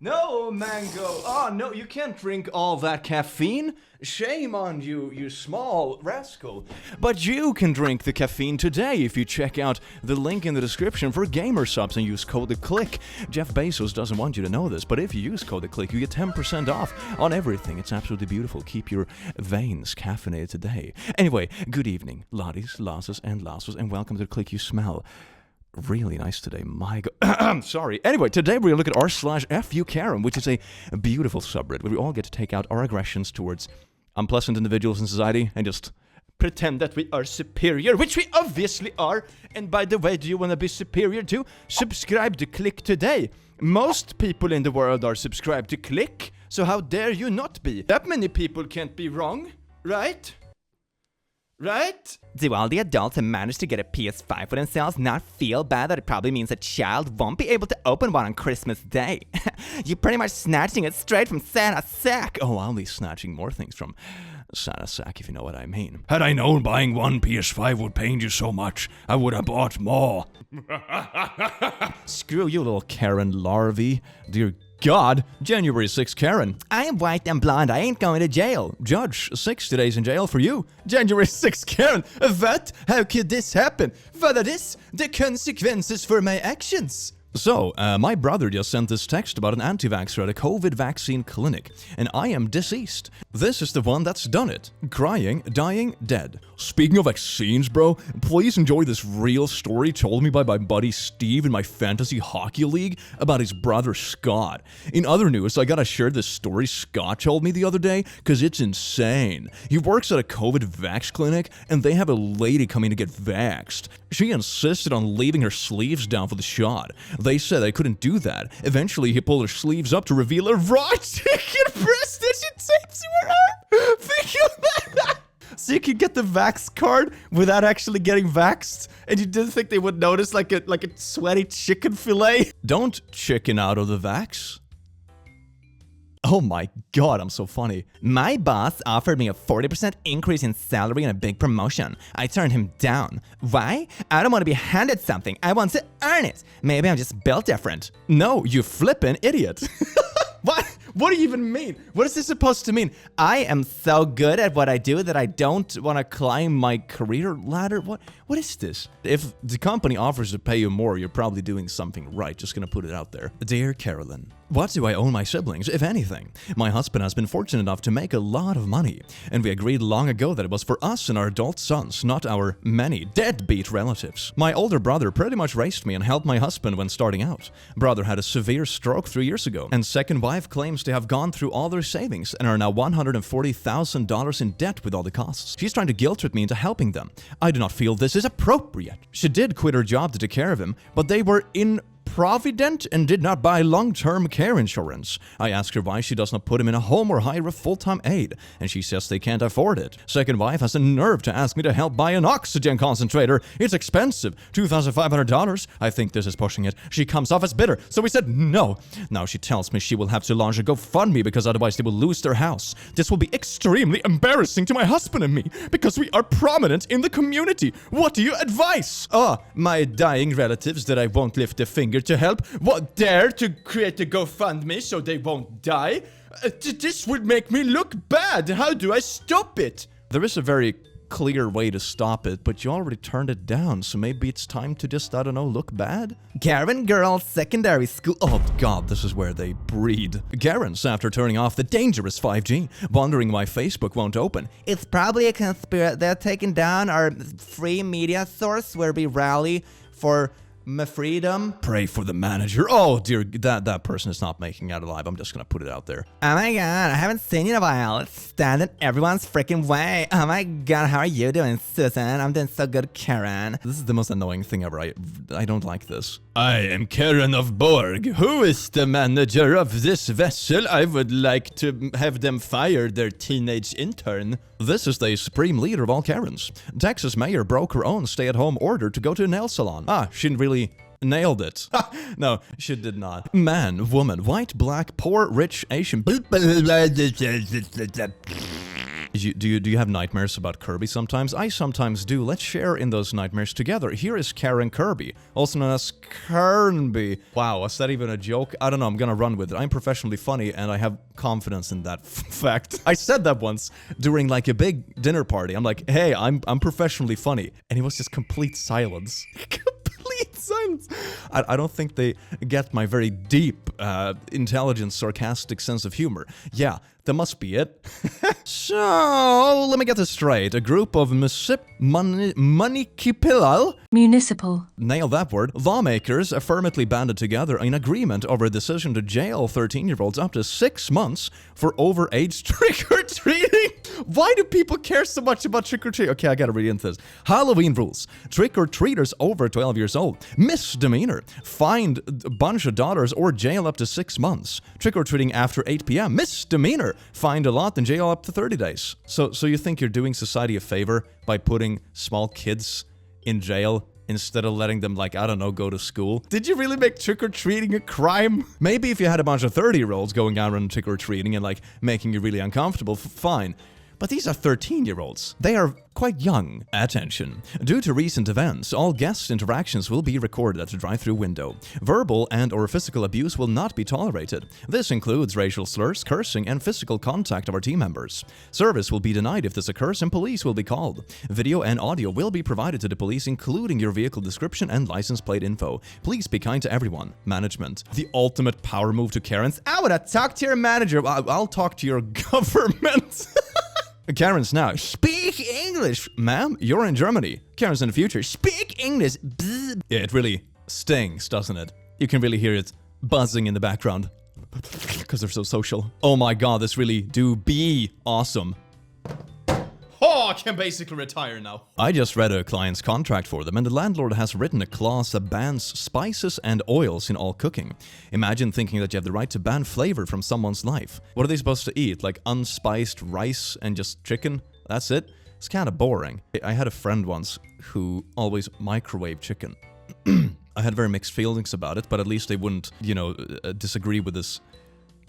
No, mango. Oh, no, you can't drink all that caffeine. Shame on you, you small rascal. But you can drink the caffeine today if you check out the link in the description for Gamer Subs and use code CLICK. Jeff Bezos doesn't want you to know this, but if you use code CLICK, you get 10% off on everything. It's absolutely beautiful. Keep your veins caffeinated today. Anyway, good evening, laddies, lasses, and lassos, and welcome to the Click You Smell. Really nice today, my god. Sorry. Anyway, today we're going to look at r/f YouKaren, which is a beautiful subreddit where we all get to take out our aggressions towards unpleasant individuals in society and just pretend that we are superior, which we obviously are. And by the way, do you want to be superior too? Subscribe to Click today. Most people in the world are subscribed to Click, so how dare you not be? That many people can't be wrong, right? Right? Do all the adults who manage to get a PS5 for themselves not feel bad that it probably means a child won't be able to open one on Christmas Day? You're pretty much snatching it straight from Santa's sack. Oh, I'll be snatching more things from Santa's sack, if you know what I mean. Had I known buying one PS5 would pain you so much, I would have bought more. Screw you, little Karen larvae. Dear God, January 6th, Karen. I am white and blonde. I ain't going to jail. Judge, 60 days in jail for you. January 6th, Karen. What? How could this happen? What are this? The consequences for my actions. So, my brother just sent this text about an anti-vaxxer at a COVID vaccine clinic, and I am deceased. This is the one that's done it. Crying, dying, dead. Speaking of vaccines, bro, please enjoy this real story told me by my buddy Steve in my fantasy hockey league about his brother Scott. In other news, I gotta share this story Scott told me the other day, cause it's insane. He works at a COVID vax clinic, and they have a lady coming to get vaxxed. She insisted on leaving her sleeves down for the shot. They said I couldn't do that. Eventually, he pulled her sleeves up to reveal her right chicken breast and she tapes to her arm. Think of that. So you could get the vax card without actually getting vaxxed, and you didn't think they would notice like a sweaty chicken fillet? Don't chicken out of the vax. Oh my god, I'm so funny. My boss offered me a 40% increase in salary and a big promotion. I turned him down. Why? I don't want to be handed something. I want to earn it. Maybe I'm just built different. No, you flippin' idiot. What? What do you even mean? What is this supposed to mean? I am so good at what I do that I don't want to climb my career ladder. What is this? If the company offers to pay you more, you're probably doing something right. Just gonna put it out there. Dear Carolyn, what do I owe my siblings, if anything? My husband has been fortunate enough to make a lot of money, and we agreed long ago that it was for us and our adult sons, not our many deadbeat relatives. My older brother pretty much raised me and helped my husband when starting out. Brother had a severe stroke 3 years ago, and second wife claims to have gone through all their savings and are now $140,000 in debt with all the costs. She's trying to guilt trip me into helping them. I do not feel this is appropriate. She did quit her job to take care of him, but they were improvident and did not buy long-term care insurance. I asked her why she does not put him in a home or hire a full-time aide, and she says they can't afford it. Second wife has the nerve to ask me to help buy an oxygen concentrator. It's expensive, $2,500. I think this is pushing it. She comes off as bitter, so we said no. Now she tells me she will have to launch a GoFundMe because otherwise they will lose their house. This will be extremely embarrassing to my husband and me because we are prominent in the community. What do you advise? My dying relatives that I won't lift a finger to help, what dare to create a GoFundMe so they won't die? This would make me look bad. How do I stop it? There is a very clear way to stop it, but you already turned it down, so maybe it's time to just, I don't know, look bad? Karen Girls Secondary School. Oh god, this is where they breed. Karen's after turning off the dangerous 5G, wondering why Facebook won't open. It's probably a conspiracy. They're taking down our free media source where we rally for my freedom. Pray for the manager. Oh dear, that person is not making it alive. I'm just gonna put it out there. Oh my god, I haven't seen you in a while. It's standing everyone's freaking way. Oh my god, how are you doing, Susan? I'm doing so good, Karen. This is the most annoying thing ever. I don't like this. I am Karen of Borg. Who is the manager of this vessel? I would like to have them fire their teenage intern. This is the supreme leader of all Karens. Texas mayor broke her own stay-at-home order to go to a nail salon. She really nailed it. No, she did not. Man, woman, white, black, poor, rich, Asian. Do you have nightmares about Kirby sometimes? I sometimes do. Let's share in those nightmares together. Here is Karen Kirby, also known as Kernby. Wow, was that even a joke? I don't know, I'm gonna run with it. I'm professionally funny and I have confidence in that fact. I said that once during like a big dinner party. I'm like, hey, I'm professionally funny. And it was just complete silence. Complete silence. I don't think they get my very deep, intelligent, sarcastic sense of humor. Yeah, that must be it. So, let me get this straight. A group of Municipal. nail that word, lawmakers affirmatively banded together in agreement over a decision to jail 13-year-olds up to 6 months for overage trick-or-treating. Why do people care so much about trick-or-treating? Okay, I gotta read into this. Halloween rules. Trick-or-treaters over 12 years old. Misdemeanor. Fined a bunch of dollars or jail up to 6 months. Trick-or-treating after 8 p.m. Misdemeanor. Fined a lot and jail up to 30 days. So you think you're doing society a favor by putting small kids in jail instead of letting them, like, I don't know, go to school? Did you really make trick-or-treating a crime? Maybe if you had a bunch of 30-year-olds going out and trick-or-treating and, like, making you really uncomfortable, fine. But these are 13-year-olds. They are quite young. Attention. Due to recent events, all guest interactions will be recorded at the drive-thru window. Verbal and or physical abuse will not be tolerated. This includes racial slurs, cursing, and physical contact of our team members. Service will be denied if this occurs and police will be called. Video and audio will be provided to the police, including your vehicle description and license plate info. Please be kind to everyone. Management. The ultimate power move to Karens. I wanna talk to your manager. I'll talk to your government. Karens now. Speak English, ma'am. You're in Germany. Karens in the future. Speak English. Bzz. Yeah, it really stings, doesn't it? You can really hear it buzzing in the background because they're so social. Oh my god, this really do be awesome. Oh, I can basically retire now. I just read a client's contract for them, and the landlord has written a clause that bans spices and oils in all cooking. Imagine thinking that you have the right to ban flavor from someone's life. What are they supposed to eat? Like unspiced rice and just chicken? That's it? It's kind of boring. I had a friend once who always microwaved chicken. I had very mixed feelings about it, but at least they wouldn't, you know, disagree with this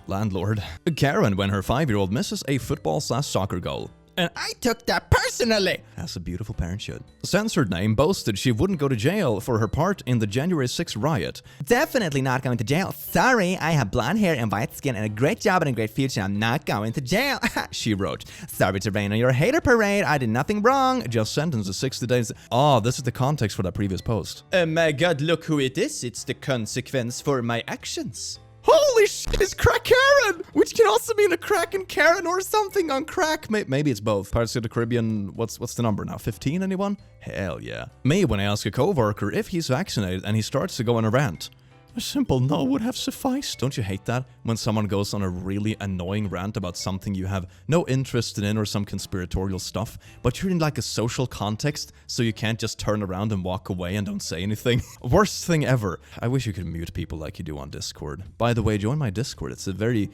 landlord. Karen, when her 5-year-old misses a football/soccer goal. And I took that personally, as a beautiful parent should. Censored name boasted she wouldn't go to jail for her part in the January 6th riot. Definitely not going to jail. Sorry, I have blonde hair and white skin and a great job and a great future. I'm not going to jail. She wrote. Sorry to rain on your hater parade. I did nothing wrong. Just sentenced to 60 days. Oh, this is the context for that previous post. Oh my god, look who it is. It's the consequence for my actions. Holy shit, it's Crack Karen! Which can also mean a crack and Karen or something on crack. Maybe it's both. Pirates of the Caribbean, what's the number now? 15, anyone? Hell yeah. Me, when I ask a coworker if he's vaccinated and he starts to go on a rant. A simple no would have sufficed. Don't you hate that? When someone goes on a really annoying rant about something you have no interest in or some conspiratorial stuff, but you're in like a social context, so you can't just turn around and walk away and don't say anything. Worst thing ever. I wish you could mute people like you do on Discord. By the way, join my Discord. It's a very,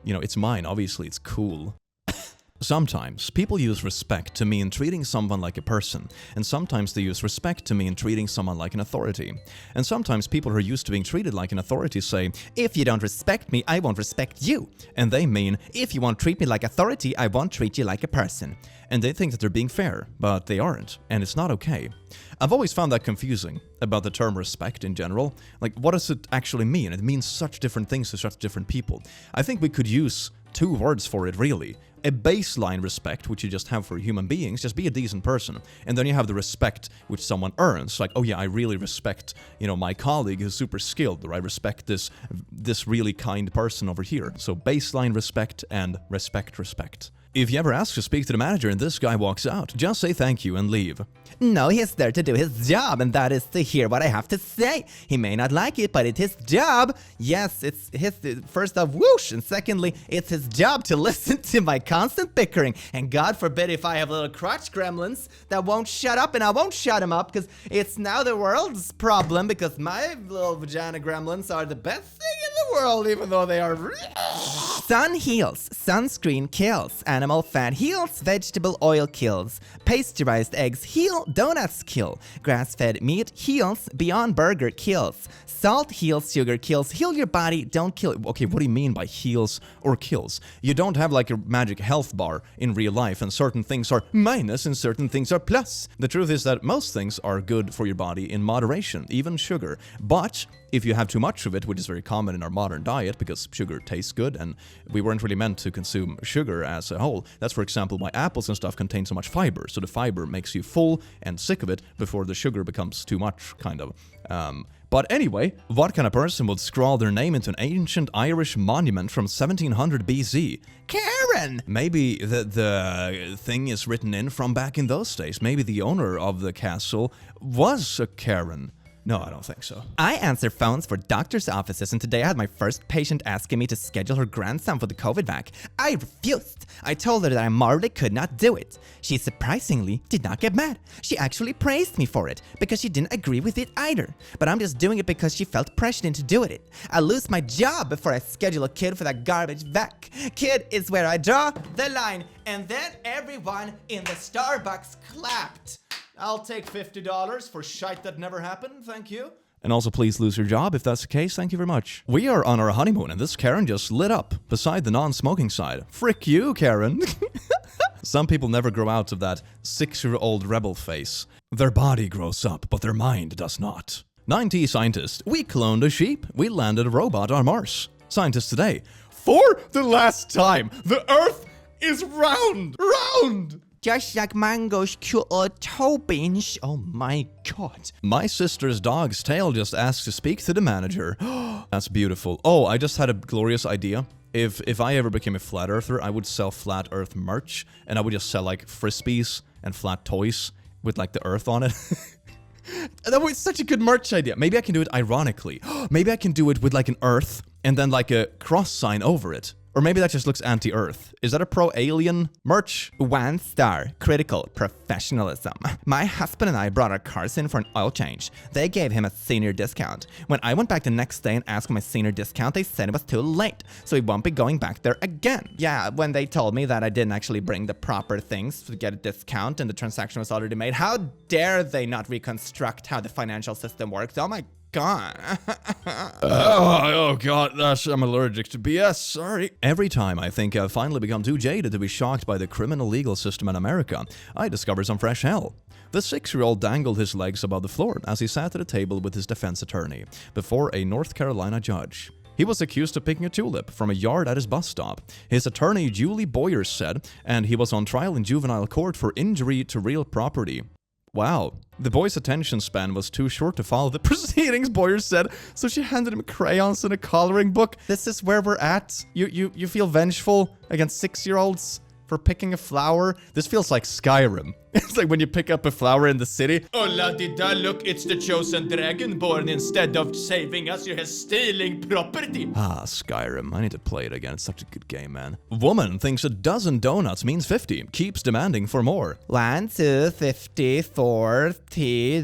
you know, it's mine. Obviously, it's cool. Sometimes people use respect to mean treating someone like a person, and sometimes they use respect to mean treating someone like an authority. And sometimes people who are used to being treated like an authority say, if you don't respect me, I won't respect you. And they mean, if you won't treat me like authority, I won't treat you like a person. And they think that they're being fair, but they aren't, and it's not okay. I've always found that confusing about the term respect in general. Like, what does it actually mean? It means such different things to such different people. I think we could use 2 words for it, really. A baseline respect, which you just have for human beings, just be a decent person. And then you have the respect which someone earns. Like, oh yeah, I really respect, you know, my colleague who's super skilled, or I respect this really kind person over here. So baseline respect and respect. If you ever ask to speak to the manager and this guy walks out, just say thank you and leave. No, he's there to do his job, and that is to hear what I have to say. He may not like it, but it's his job. Yes, it's his, first off, whoosh, and secondly, it's his job to listen to my constant bickering. And God forbid if I have little crotch gremlins that won't shut up, and I won't shut him up, because it's now the world's problem, because my little vagina gremlins are the best thing in the the world, even though they are Sun heals, sunscreen kills, animal fat heals, vegetable oil kills, pasteurized eggs heal, donuts kill, grass-fed meat heals, Beyond Burger kills, salt heals, sugar kills, heal your body, don't kill it. Okay, what do you mean by heals or kills? You don't have like a magic health bar in real life and certain things are minus and certain things are plus. The truth is that most things are good for your body in moderation, even sugar. But if you have too much of it, which is very common in our modern diet because sugar tastes good and we weren't really meant to consume sugar as a whole. That's, for example, why apples and stuff contain so much fiber. So the fiber makes you full and sick of it before the sugar becomes too much, kind of. But anyway, what kind of person would scrawl their name into an ancient Irish monument from 1700 BC? Karen! Maybe the thing is written in from back in those days. Maybe the owner of the castle was a Karen. No, I don't think so. I answer phones for doctor's offices, and today I had my first patient asking me to schedule her grandson for the COVID vac. I refused. I told her that I morally could not do it. She surprisingly did not get mad. She actually praised me for it, because she didn't agree with it either. But I'm just doing it because she felt pressured into doing it. I'll lose my job before I schedule a kid for that garbage vac. Kid is where I draw the line. And then everyone in the Starbucks clapped. I'll take $50 for shite that never happened, thank you. And also please lose your job if that's the case, thank you very much. We are on our honeymoon and this Karen just lit up beside the non-smoking side. Frick you, Karen. Some people never grow out of that 6-year-old rebel face. Their body grows up, but their mind does not. 90 scientists. We cloned a sheep. We landed a robot on Mars. Scientists today. For the last time, the Earth is round! Round! Just like mangoes cure toe binge. Oh my god. My sister's dog's tail just asked to speak to the manager. That's beautiful. Oh, I just had a glorious idea. If I ever became a flat earther, I would sell flat earth merch, and I would just sell like frisbees and flat toys with like the earth on it. That was such a good merch idea. Maybe I can do it ironically. Maybe I can do it with like an earth and then like a cross sign over it. Or maybe that just looks anti-Earth. Is that a pro-alien merch? 1 star, critical professionalism. My husband and I brought our cars in for an oil change. They gave him a senior discount. When I went back the next day and asked for my senior discount, they said it was too late, so we won't be going back there again. Yeah, when they told me that I didn't actually bring the proper things to get a discount and the transaction was already made, how dare they not reconstruct how the financial system works? Oh my god. Oh god, I'm allergic to BS, sorry. Every time I think I've finally become too jaded to be shocked by the criminal legal system in America, I discover some fresh hell. The 6-year-old dangled his legs above the floor as he sat at a table with his defense attorney before a North Carolina judge. He was accused of picking a tulip from a yard at his bus stop. His attorney, Julie Boyers, said, and he was on trial in juvenile court for injury to real property. Wow. The boy's attention span was too short to follow the proceedings, Boyers said, so she handed him crayons and a coloring book. This is where we're at? You feel vengeful against 6-year-olds for picking a flower? This feels like Skyrim. It's like when you pick up a flower in the city. Oh la-di-da, look, it's the chosen dragonborn. Instead of saving us, you're stealing property. Ah, Skyrim. I need to play it again. It's such a good game, man. Woman thinks a dozen donuts means 50. Keeps demanding for more. 1, 2, 50, 40,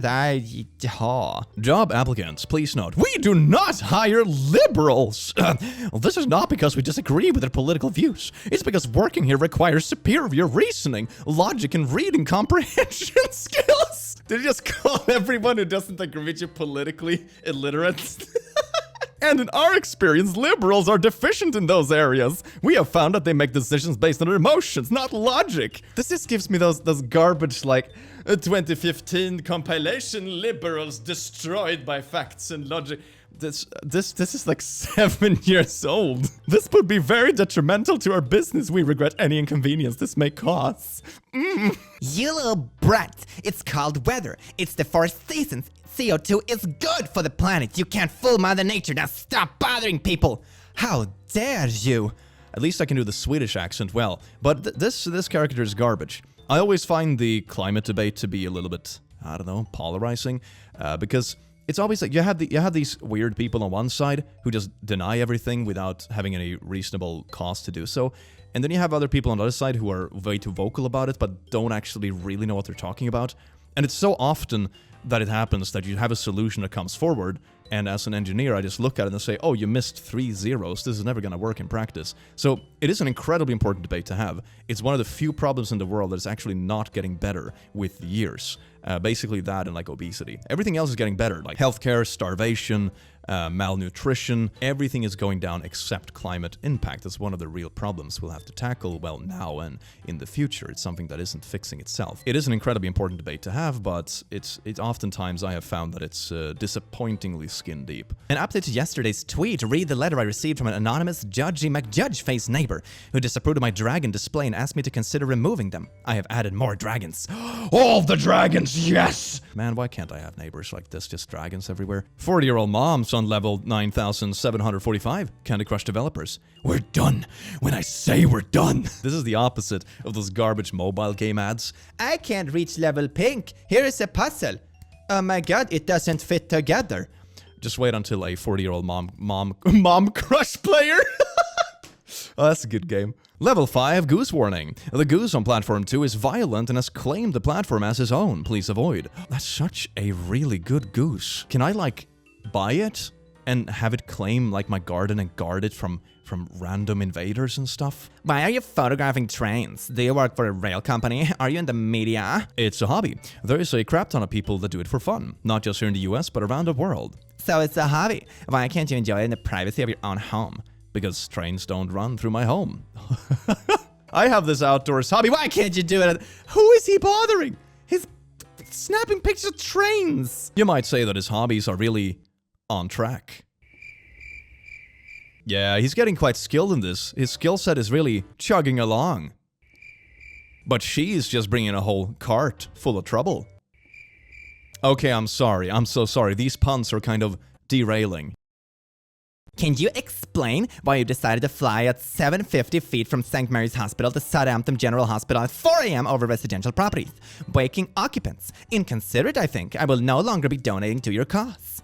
Job applicants, please note, we do not hire liberals. Well, this is not because we disagree with their political views. It's because working here requires superior reasoning, logic, and reading comprehension skills. Did you just call everyone who doesn't agree with you politically illiterate? And in our experience, liberals are deficient in those areas. We have found that they make decisions based on their emotions, not logic. This just gives me those garbage like 2015 compilation liberals destroyed by facts and logic. This is like 7 years old. This would be very detrimental to our business. We regret any inconvenience this may cause. You little brat. It's called weather. It's the 4 seasons. CO2 is good for the planet. You can't fool Mother Nature. Now stop bothering people. How dare you? At least I can do the Swedish accent well. But this character is garbage. I always find the climate debate to be a little bit, I don't know, polarizing. Because it's always like you have these weird people on one side who just deny everything without having any reasonable cause to do so. And then you have other people on the other side who are way too vocal about it, but don't actually really know what they're talking about. And it's so often that it happens that you have a solution that comes forward, and as an engineer, I just look at it and say, oh, you missed 3 zeros. This is never going to work in practice. So it is an incredibly important debate to have. It's one of the few problems in the world that is actually not getting better with years. Basically that and like obesity. Everything else is getting better, like healthcare, starvation, malnutrition. Everything is going down except climate impact. That's one of the real problems we'll have to tackle, well, now and in the future. It's something that isn't fixing itself. It is an incredibly important debate to have, but it's oftentimes I have found that it's disappointingly skin deep. An update to yesterday's tweet. Read the letter I received from an anonymous Judgy McJudge-faced neighbor who disapproved of my dragon display and asked me to consider removing them. I have added more dragons. All the dragons, yes! Man, why can't I have neighbors like this? Just dragons everywhere. 40-year-old mom's on level 9,745. Candy Crush developers. We're done when I say we're done. This is the opposite of those garbage mobile game ads. I can't reach level pink. Here is a puzzle. Oh my god, it doesn't fit together. Just wait until a 40-year-old mom crush player. Oh, that's a good game. Level 5 Goose Warning. The goose on Platform 2 is violent and has claimed the platform as his own. Please avoid. That's such a really good goose. Can I, like, buy it and have it claim, like, my garden and guard it from random invaders and stuff? Why are you photographing trains? Do you work for a rail company? Are you in the media? It's a hobby. There is a crap ton of people that do it for fun. Not just here in the US, but around the world. So it's a hobby. Why can't you enjoy it in the privacy of your own home? Because trains don't run through my home. I have this outdoors hobby. Why can't you do it? Who is he bothering? He's snapping pictures of trains. You might say that his hobbies are really on track. Yeah, he's getting quite skilled in this. His skill set is really chugging along. But she's just bringing a whole cart full of trouble. Okay, I'm sorry. I'm so sorry. These puns are kind of derailing. Can you explain why you decided to fly at 750 feet from St. Mary's Hospital to Southampton General Hospital at 4 a.m. over residential properties, waking occupants? Inconsiderate, I think. I will no longer be donating to your cause.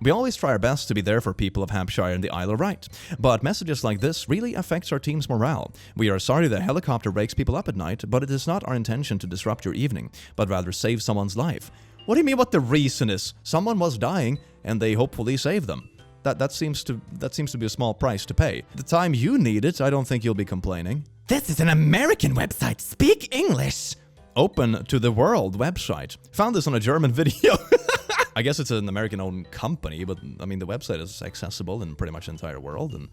We always try our best to be there for people of Hampshire and the Isle of Wight, but messages like this really affects our team's morale. We are sorry that a helicopter wakes people up at night, but it is not our intention to disrupt your evening, but rather save someone's life. What do you mean what the reason is? Someone was dying, and they hopefully saved them. That seems to be a small price to pay. The time you need it, I don't think you'll be complaining. This is an American website. Speak English. Open to the world website. Found this on a German video. I guess it's an American-owned company, but I mean, the website is accessible in pretty much the entire world, and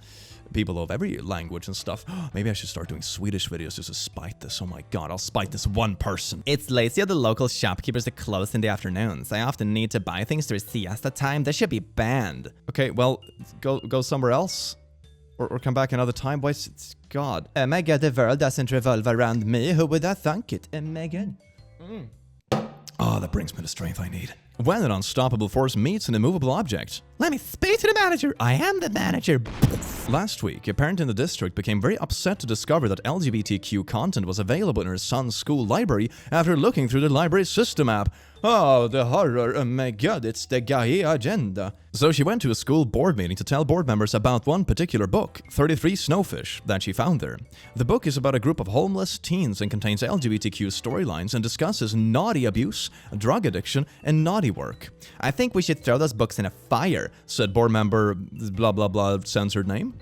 people of every language and stuff. Maybe I should start doing Swedish videos just to spite this. Oh my god, I'll spite this one person. It's lazy of the local shopkeepers to close in the afternoons. I often need to buy things during siesta time. They should be banned. Okay, well, go somewhere else. Or come back another time. Why, God. Oh my god, the world doesn't revolve around me. Who would have thunk it? Oh my god. Oh, that brings me the strength I need. When an unstoppable force meets an immovable object. Let me speak to the manager. I am the manager. Last week, a parent in the district became very upset to discover that LGBTQ content was available in her son's school library after looking through the library system app. Oh, the horror. Oh my god, it's the gay agenda. So she went to a school board meeting to tell board members about one particular book, 33 Snowfish, that she found there. The book is about a group of homeless teens and contains LGBTQ storylines and discusses naughty abuse, drug addiction, and naughty work. I think we should throw those books in a fire, said board member blah blah blah censored name.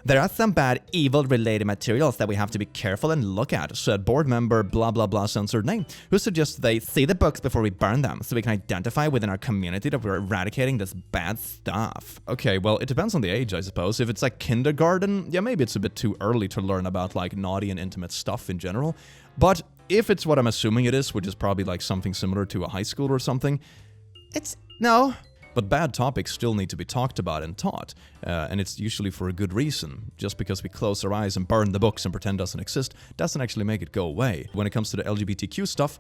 There are some bad evil-related materials that we have to be careful and look at, said board member blah blah blah censored name, who suggests they see the books before we burn them so we can identify within our community that we're eradicating this bad stuff. Okay, well, it depends on the age, I suppose. If it's like kindergarten, yeah, maybe it's a bit too early to learn about like naughty and intimate stuff in general. But if it's what I'm assuming it is, which is probably like something similar to a high school or something, no. But bad topics still need to be talked about and taught, and it's usually for a good reason. Just because we close our eyes and burn the books and pretend doesn't exist doesn't actually make it go away. When it comes to the LGBTQ stuff,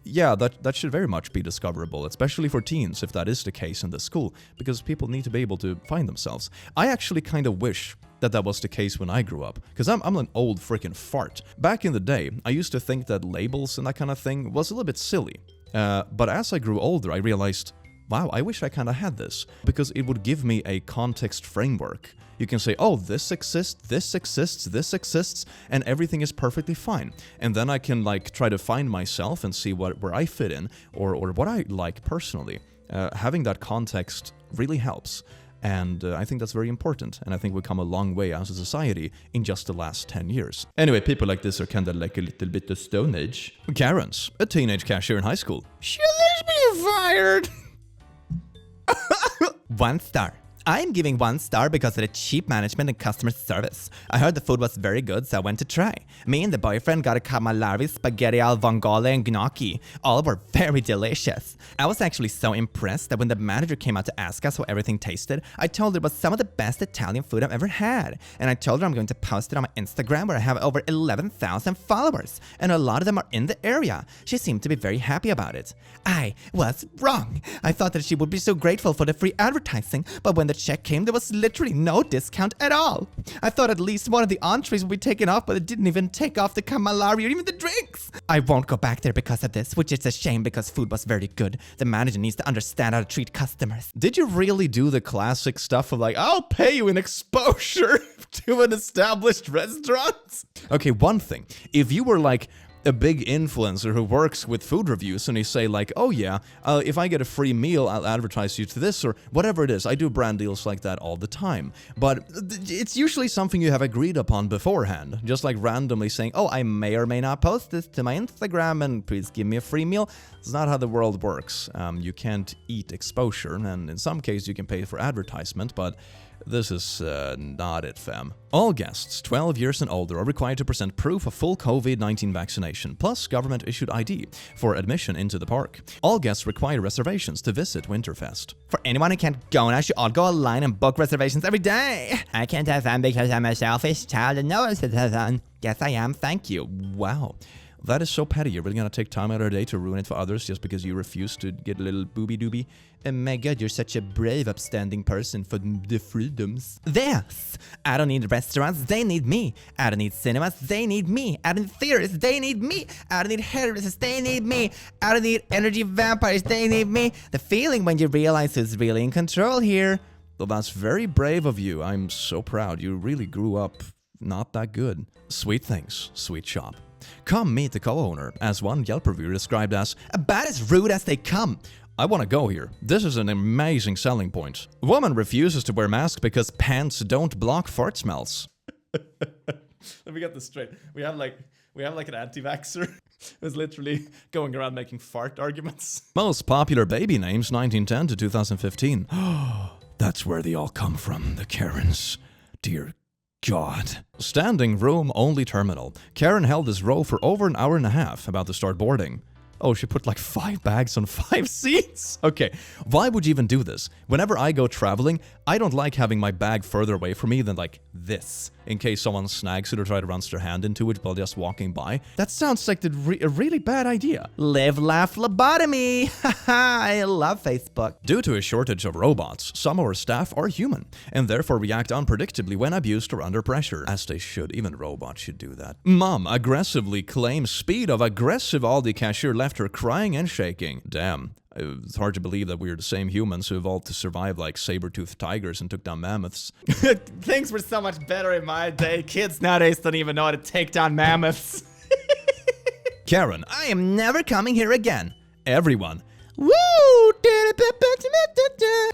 yeah, that should very much be discoverable, especially for teens, if that is the case in the school, because people need to be able to find themselves. I actually kind of wish that was the case when I grew up, because I'm an old freaking fart. Back in the day, I used to think that labels and that kind of thing was a little bit silly, but as I grew older, I realized, wow, I wish I kind of had this, because it would give me a context framework. You can say, oh, this exists, this exists, this exists, and everything is perfectly fine. And then I can like try to find myself and see where I fit in, or what I like personally. Having that context really helps. And I think that's very important. And I think we've come a long way as a society in just the last 10 years. Anyway, people like this are kind of like a little bit of Stone Age. Karen's, a teenage cashier in high school. Should be fired. 1 star. I am giving 1 star because of the cheap management and customer service. I heard the food was very good, so I went to try. Me and the boyfriend got a calamari, spaghetti al vongole, and gnocchi. All were very delicious. I was actually so impressed that when the manager came out to ask us how everything tasted, I told her it was some of the best Italian food I've ever had. And I told her I'm going to post it on my Instagram, where I have over 11,000 followers, and a lot of them are in the area. She seemed to be very happy about it. I was wrong. I thought that she would be so grateful for the free advertising, but when the check came, there was literally no discount at all. I thought at least one of the entrees would be taken off, but it didn't even take off the calamari or even the drinks. I won't go back there because of this, which is a shame because food was very good. The manager needs to understand how to treat customers. Did you really do the classic stuff of like, I'll pay you in exposure to an established restaurant? Okay, one thing. If you were like a big influencer who works with food reviews and you say like, oh yeah, if I get a free meal, I'll advertise you to this or whatever it is. I do brand deals like that all the time. But it's usually something you have agreed upon beforehand. Just like randomly saying, oh, I may or may not post this to my Instagram and please give me a free meal. It's not how the world works. You can't eat exposure, and in some cases you can pay for advertisement, but this is not it, fam. All guests 12 years and older are required to present proof of full COVID-19 vaccination, plus government-issued ID, for admission into the park. All guests require reservations to visit Winterfest. For anyone who can't go now, should all go online and book reservations every day. I can't have fun because I'm a selfish child and no one should have fun. Yes, I am. Thank you. Wow. That is so petty. You're really gonna take time out of your day to ruin it for others just because you refuse to get a little booby-dooby? Oh my god, you're such a brave, upstanding person for the freedoms. Yes! I don't need restaurants, they need me. I don't need cinemas, they need me. I don't need theaters, they need me. I don't need hairdressers, they need me. I don't need energy vampires, they need me. The feeling when you realize who's really in control here. Well, that's very brave of you. I'm so proud. You really grew up not that good. Sweet things, sweet shop. Come meet the co-owner, as one Yelp reviewer described as about as rude as they come. I want to go here. This is an amazing selling point. Woman refuses to wear mask because pants don't block fart smells. Let me get this straight. We have like an anti-vaxxer who's literally going around making fart arguments. Most popular baby names 1910 to 2015. That's where they all come from, the Karens. Dear God. Standing room only terminal. Karen held this row for over an hour and a half, about to start boarding. Oh, she put like 5 bags on 5 seats? Okay, why would you even do this? Whenever I go traveling, I don't like having my bag further away from me than like this, in case someone snags it or try to run their hand into it while just walking by. That sounds like a really bad idea. Live, laugh, lobotomy! Haha, I love Facebook. Due to a shortage of robots, some of our staff are human, and therefore react unpredictably when abused or under pressure. As they should, even robots should do that. Mom aggressively claims speed of aggressive Aldi cashier left her crying and shaking. Damn. It's hard to believe that we're the same humans who evolved to survive like saber-toothed tigers and took down mammoths. Things were so much better in my day. Kids nowadays don't even know how to take down mammoths. Karen, I am never coming here again. everyone. Woo!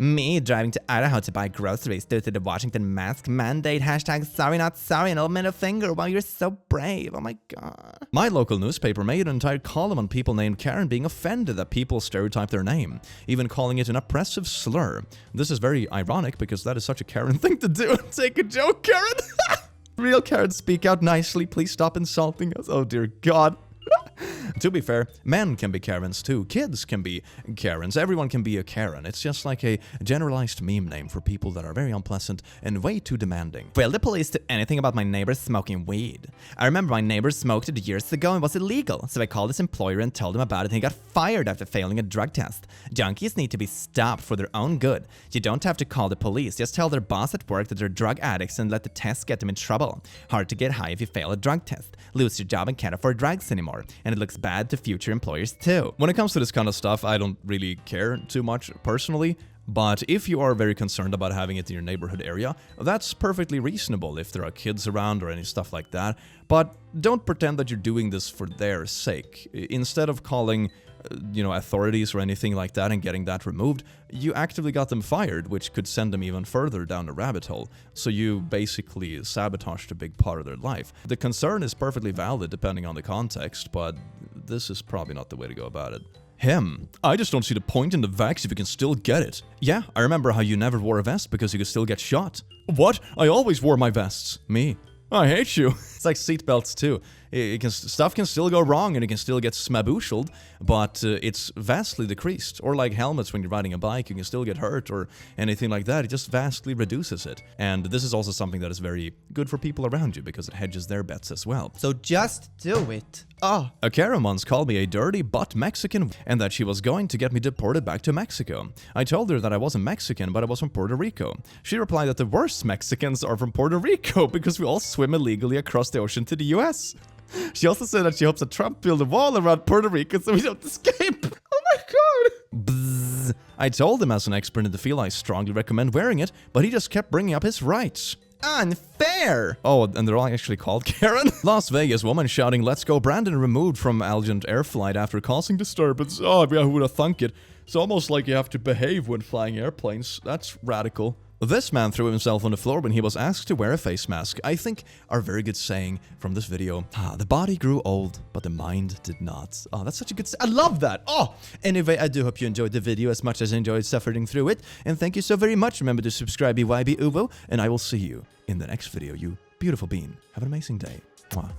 Me driving to Idaho to buy groceries due to the Washington mask mandate. Hashtag sorry not sorry and old middle finger. Wow, you're so brave. Oh my god. My local newspaper made an entire column on people named Karen being offended that people stereotype their name, even calling it an oppressive slur. This is very ironic because that is such a Karen thing to do. Take a joke, Karen. Real Karen, speak out nicely. Please stop insulting us. Oh dear God. To be fair, men can be Karens too. Kids can be Karens. Everyone can be a Karen. It's just like a generalized meme name for people that are very unpleasant and way too demanding. Will the police do anything about my neighbor smoking weed? I remember my neighbor smoked it years ago and was illegal, so I called his employer and told him about it and he got fired after failing a drug test. Junkies need to be stopped for their own good. You don't have to call the police, just tell their boss at work that they're drug addicts and let the test get them in trouble. Hard to get high if you fail a drug test. Lose your job and can't afford drugs anymore. And it looks bad to future employers too. When it comes to this kind of stuff, I don't really care too much personally. But if you are very concerned about having it in your neighborhood area, that's perfectly reasonable if there are kids around or any stuff like that. But don't pretend that you're doing this for their sake. Instead of calling, authorities or anything like that and getting that removed, you actively got them fired, which could send them even further down the rabbit hole. So you basically sabotaged a big part of their life. The concern is perfectly valid depending on the context, but this is probably not the way to go about it. Him. I just don't see the point in the vax if you can still get it. Yeah, I remember how you never wore a vest because you could still get shot. What? I always wore my vests. Me. I hate you. It's like seatbelts too. Stuff can still go wrong and it can still get smabooshelled, but it's vastly decreased. Or like helmets when you're riding a bike, you can still get hurt or anything like that. It just vastly reduces it. And this is also something that is very good for people around you because it hedges their bets as well. So just do it. Oh. A Karen once called me a dirty butt Mexican and that she was going to get me deported back to Mexico. I told her that I wasn't Mexican, but I was from Puerto Rico. She replied that the worst Mexicans are from Puerto Rico because we all swim illegally across the ocean to the US. She also said that she hopes that Trump build a wall around Puerto Rico so we don't escape. Oh my god. Bzzz. I told him as an expert in the field I strongly recommend wearing it, but he just kept bringing up his rights. Unfair! Oh, and they're all actually called Karen? Las Vegas woman shouting, "Let's go Brandon," removed from Allegiant Air Flight after causing disturbance. Oh, yeah, who would have thunk it? It's almost like you have to behave when flying airplanes. That's radical. This man threw himself on the floor when he was asked to wear a face mask. I think our very good saying from this video. The body grew old, but the mind did not. Oh, that's such a good I love that. Oh, anyway, I do hope you enjoyed the video as much as I enjoyed suffering through it. And thank you so very much. Remember to subscribe, BYB Uvo, and I will see you in the next video, you beautiful bean. Have an amazing day. Mwah.